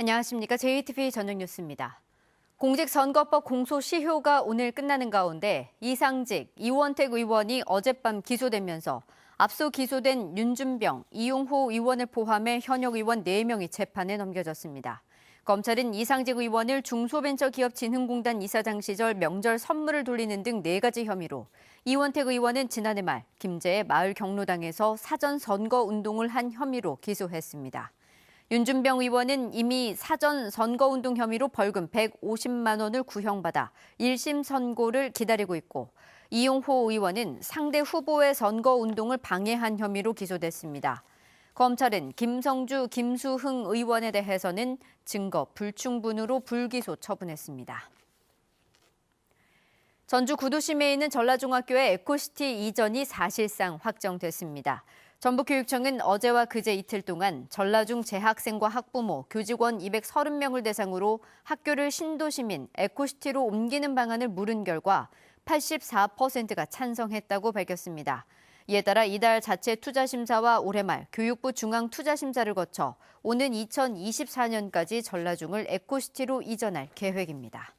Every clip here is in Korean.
안녕하십니까. JTBC 저녁 뉴스입니다. 공직선거법 공소시효가 오늘 끝나는 가운데 이상직, 이원택 의원이 어젯밤 기소되면서 앞서 기소된 윤준병, 이용호 의원을 포함해 현역 의원 4명이 재판에 넘겨졌습니다. 검찰은 이상직 의원을 중소벤처기업진흥공단 이사장 시절 명절 선물을 돌리는 등 4가지 혐의로, 이원택 의원은 지난해 말 김제의 마을 경로당에서 사전 선거 운동을 한 혐의로 기소했습니다. 윤준병 의원은 이미 사전 선거운동 혐의로 벌금 150만 원을 구형받아 1심 선고를 기다리고 있고, 이용호 의원은 상대 후보의 선거운동을 방해한 혐의로 기소됐습니다. 검찰은 김성주, 김수흥 의원에 대해서는 증거 불충분으로 불기소 처분했습니다. 전주 구도심에 있는 전라중학교의 에코시티 이전이 사실상 확정됐습니다. 전북교육청은 어제와 그제 이틀 동안 전라중 재학생과 학부모, 교직원 230명을 대상으로 학교를 신도시민 에코시티로 옮기는 방안을 물은 결과 84%가 찬성했다고 밝혔습니다. 이에 따라 이달 자체 투자심사와 올해 말 교육부 중앙투자심사를 거쳐 오는 2024년까지 전라중을 에코시티로 이전할 계획입니다.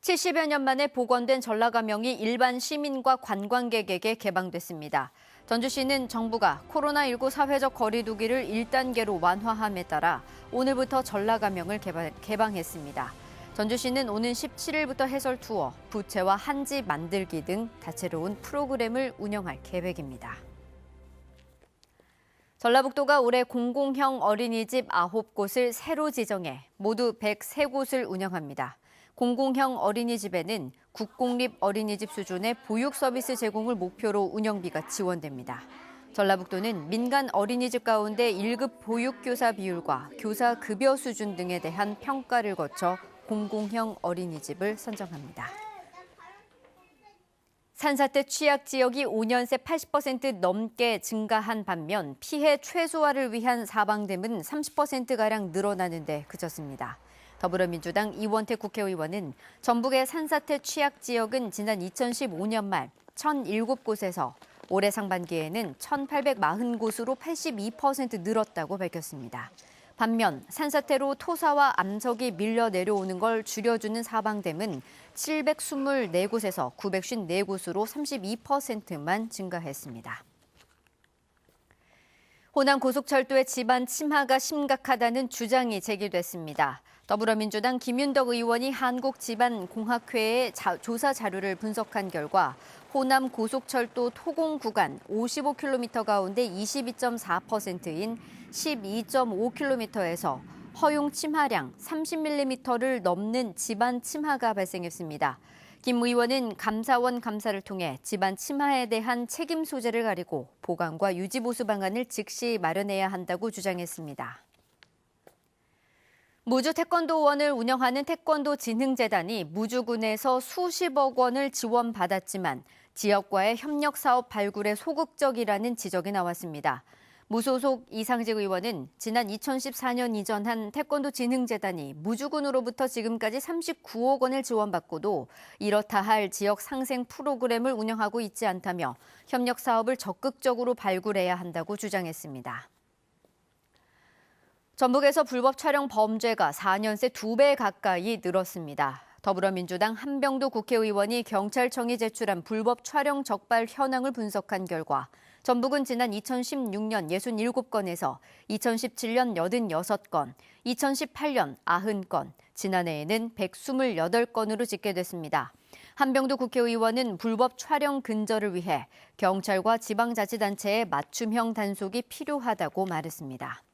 70여 년 만에 복원된 전라가명이 일반 시민과 관광객에게 개방됐습니다. 전주시는 정부가 코로나19 사회적 거리 두기를 1단계로 완화함에 따라 오늘부터 전라가명을 개방했습니다. 전주시는 오는 17일부터 해설 투어, 부채와 한지 만들기 등 다채로운 프로그램을 운영할 계획입니다. 전라북도가 올해 공공형 어린이집 9곳을 새로 지정해 모두 103곳을 운영합니다. 공공형 어린이집에는 국공립 어린이집 수준의 보육 서비스 제공을 목표로 운영비가 지원됩니다. 전라북도는 민간 어린이집 가운데 1급 보육교사 비율과 교사 급여 수준 등에 대한 평가를 거쳐 공공형 어린이집을 선정합니다. 산사태 취약 지역이 5년 새 80% 넘게 증가한 반면 피해 최소화를 위한 사방댐은 30%가량 늘어나는 데 그쳤습니다. 더불어민주당 이원택 국회의원은 전북의 산사태 취약 지역은 지난 2015년 말 1,007곳에서 올해 상반기에는 1,840곳으로 82% 늘었다고 밝혔습니다. 반면 산사태로 토사와 암석이 밀려 내려오는 걸 줄여주는 사방댐은 724곳에서 954곳으로 32%만 증가했습니다. 호남 고속철도의 지반 침하가 심각하다는 주장이 제기됐습니다. 더불어민주당 김윤덕 의원이 한국지반공학회의 조사 자료를 분석한 결과 호남 고속철도 토공 구간 55km 가운데 22.4%인 12.5km에서 허용 침하량 30mm를 넘는 지반 침하가 발생했습니다. 김 의원은 감사원 감사를 통해 지반 침하에 대한 책임 소재를 가리고 보강과 유지 보수 방안을 즉시 마련해야 한다고 주장했습니다. 무주 태권도원을 운영하는 태권도진흥재단이 무주군에서 수십억 원을 지원받았지만 지역과의 협력 사업 발굴에 소극적이라는 지적이 나왔습니다. 무소속 이상직 의원은 지난 2014년 이전한 태권도진흥재단이 무주군으로부터 지금까지 39억 원을 지원받고도 이렇다 할 지역 상생 프로그램을 운영하고 있지 않다며 협력 사업을 적극적으로 발굴해야 한다고 주장했습니다. 전북에서 불법 촬영 범죄가 4년 새 2배 가까이 늘었습니다. 더불어민주당 한병도 국회의원이 경찰청이 제출한 불법 촬영 적발 현황을 분석한 결과 전북은 지난 2016년 67건에서 2017년 86건, 2018년 90건, 지난해에는 128건으로 집계됐습니다. 한병도 국회의원은 불법 촬영 근절을 위해 경찰과 지방자치단체의 맞춤형 단속이 필요하다고 말했습니다.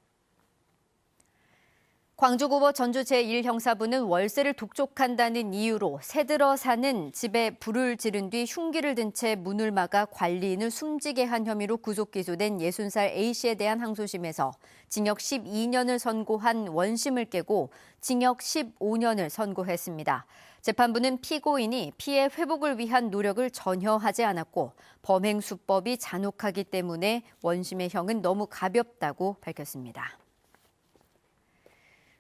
광주고법 전주 제1형사부는 월세를 독촉한다는 이유로 새들어 사는 집에 불을 지른 뒤 흉기를 든 채 문을 막아 관리인을 숨지게 한 혐의로 구속 기소된 60살 A씨에 대한 항소심에서 징역 12년을 선고한 원심을 깨고 징역 15년을 선고했습니다. 재판부는 피고인이 피해 회복을 위한 노력을 전혀 하지 않았고 범행 수법이 잔혹하기 때문에 원심의 형은 너무 가볍다고 밝혔습니다.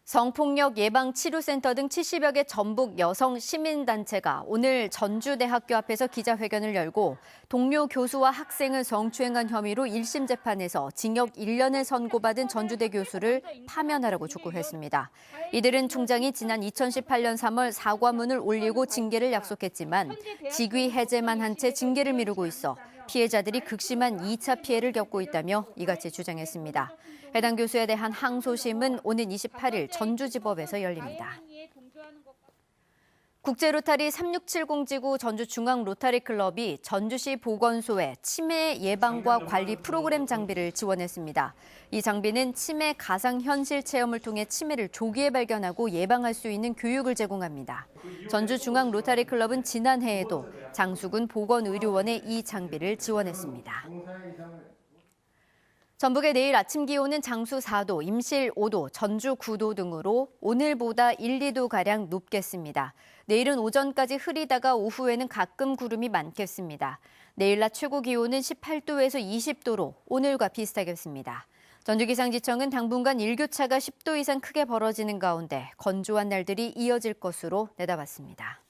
성폭력 예방치료센터 등 70여 개 전북 여성 시민단체가 오늘 전주대학교 앞에서 기자회견을 열고 동료 교수와 학생을 성추행한 혐의로 1심 재판에서 징역 1년을 선고받은 전주대 교수를 파면하라고 촉구했습니다. 이들은 총장이 지난 2018년 3월 사과문을 올리고 징계를 약속했지만 직위 해제만 한 채 징계를 미루고 있어 피해자들이 극심한 2차 피해를 겪고 있다며 이같이 주장했습니다. 해당 교수에 대한 항소심은 오는 28일 전주지법에서 열립니다. 국제로타리 3670지구 전주중앙로타리클럽이 전주시 보건소에 치매 예방과 관리 프로그램 장비를 지원했습니다. 이 장비는 치매 가상현실 체험을 통해 치매를 조기에 발견하고 예방할 수 있는 교육을 제공합니다. 전주중앙로타리클럽은 지난해에도 장수군 보건의료원에 이 장비를 지원했습니다. 전북의 내일 아침 기온은 장수 4도, 임실 5도, 전주 9도 등으로 오늘보다 1, 2도가량 높겠습니다. 내일은 오전까지 흐리다가 오후에는 가끔 구름이 많겠습니다. 내일 낮 최고 기온은 18도에서 20도로 오늘과 비슷하겠습니다. 전주기상지청은 당분간 일교차가 10도 이상 크게 벌어지는 가운데 건조한 날들이 이어질 것으로 내다봤습니다.